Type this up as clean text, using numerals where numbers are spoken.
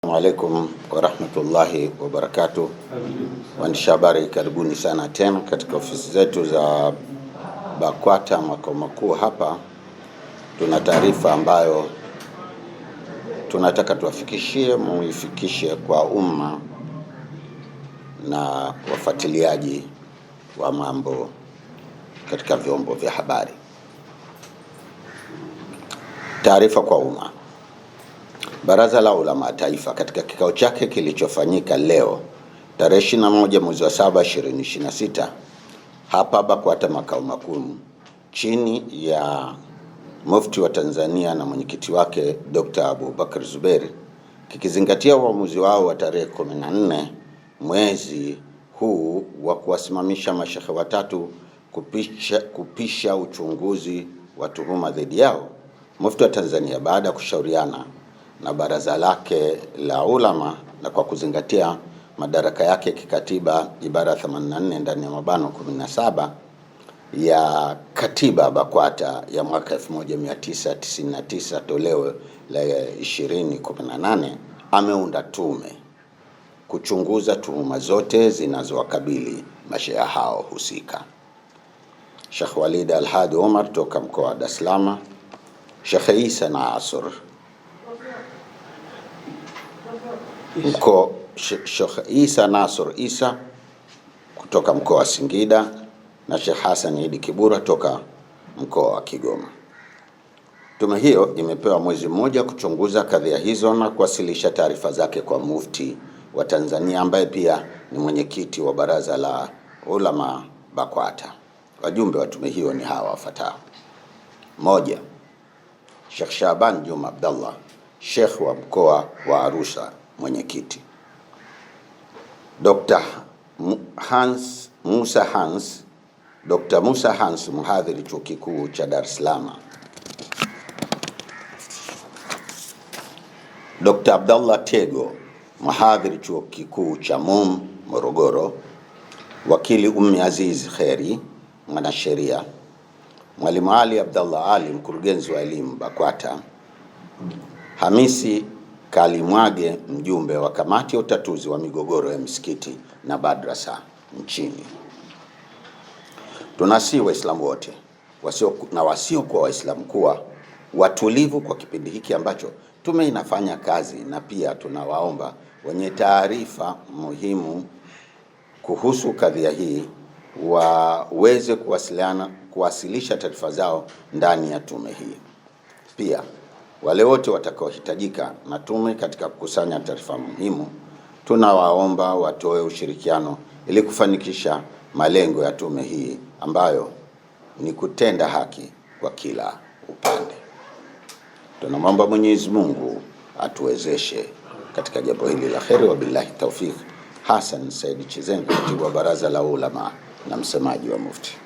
Assalamu alaikum warahmatullahi wabarakatuh. Waandishi habari, karibuni sana tena katika ofisi zetu za BAKWATA makao makuu hapa. Tuna taarifa ambayo tunataka muifikishe kwa umma na wafuatiliaji wa mambo katika vyombo vya habari. Taarifa kwa umma. Baraza la Ulama Taifa katika kikao chake kilichofanyika leo tarehe 21 mwezi wa 7 2026 hapa BAKWATA makao makuu chini ya Mufti wa Tanzania na mwenyekiti wake Dr. Abubakar Zuberi, kikizingatia uamuzi wao wa tarehe 14 mwezi huu wa kuwasimamisha mashehe watatu kupisha uchunguzi wa tuhuma dhidi yao. Mufti wa Tanzania, baada ya kushauriana na baraza lake la ulama na kwa kuzingatia madaraka yake kikatiba ibara 84 ndani ya mabano 17 ya katiba BAKWATA ya mwaka 1999 toleo la 2018, ameunda tume kuchunguza tuhuma zote zinazowakabili mashehe hao husika. Sheikh Walid Al-Hadi Omar toka mkoa wa Dar es Salaam, Sheikh Isa Nasr Sheikh Isa Nasr Isa kutoka mkoa wa Singida na Sheikh Hassan Idi Kibura toka mkoa wa Kigoma. Tume hiyo imepewa mwezi mmoja kuchunguza kadhia hizo na kuwasilisha taarifa zake kwa Mufti wa Tanzania ambaye pia ni mwenyekiti wa baraza la ulama BAKWATA. Wajumbe wa tume hiyo ni hawa wafuatao: 1. Sheikh Shaban Juma Abdallah, Sheikh wa mkoa wa Arusha, mwenyekiti. Dr. Musa Hans, mhadhiri chuo kikuu cha Dar es Salaam. Dr. Abdallah Tego, mhadhiri chuo kikuu cha Morogoro. Wakili Ummi Aziz Kheri, mwanasheria. Mwalimu Ali Abdallah Ali, mkurugenzi wa elimu BAKWATA. Hamisi Kalimwage, mjumbe wa kamati ya utatuzi wa migogoro ya misikiti na madrasa nchini. Tunasihi Waislamu wote wasiokuwa Waislamu kuwa watulivu kwa kipindi hiki ambacho tume inafanya kazi, na pia tunawaomba wenye taarifa muhimu kuhusu kadhia hii waweze kuwasilisha taarifa zao ndani ya tume hii. Pia wale wote watakaohitajika na tume katika kukusanya taarifa muhimu, tunawaomba watoe ushirikiano ili kufanikisha malengo ya tume hii ambayo ni kutenda haki kwa kila upande. Tunamwomba Mwenyezi Mungu atuwezeshe katika jambo hili la kheri. Wa billahi tawfik. Hassan Said Chizengo, katibu wa baraza la ulama na msemaji wa Mufti.